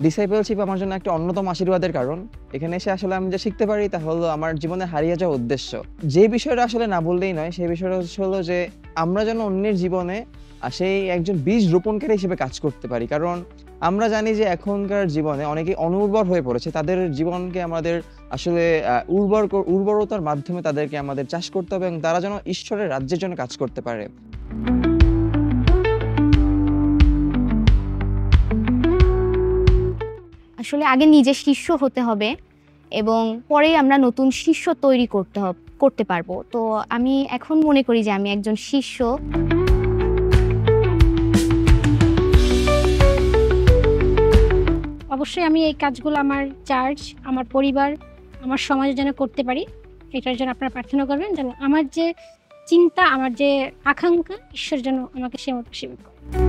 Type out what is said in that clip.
ডিসাইপলশিপ আমার জন্য একটা অন্যতম আশীর্বাদের কারণ। এখানে এসে আসলে আমি যা শিখতে পারি তা হলো আমার জীবনে হারিয়ে যাওয়া উদ্দেশ্য। যে বিষয়টা আসলে না বললেই নয়, সেই বিষয়টা হলো যে আমরা যেন অন্যের জীবনে সেই একজন বীজ রোপণকারী হিসেবে কাজ করতে পারি। কারণ আমরা জানি যে এখনকার জীবনে অনেকেই অনুর্বর হয়ে পড়েছে। তাদের জীবনকে আমাদের আসলে উর্বরতার মাধ্যমে তাদেরকে আমাদের চাষ করতে হবে এবং তারা যেন ঈশ্বরের রাজ্যের জন্য কাজ করতে পারে। আসলে আগে নিজে শিষ্য হতে হবে এবং পরেই আমরা নতুন শিষ্য তৈরি করতে পারবো। তো আমি এখন মনে করি যে আমি একজন শিষ্য। অবশ্যই আমি এই কাজগুলো আমার চার্চ, আমার পরিবার, আমার সমাজে যেন করতে পারি, এটার জন্য আপনারা প্রার্থনা করবেন যেন আমার যে চিন্তা, আমার যে আকাঙ্ক্ষা, ঈশ্বর যেন আমাকে সে মতো সেবা করে।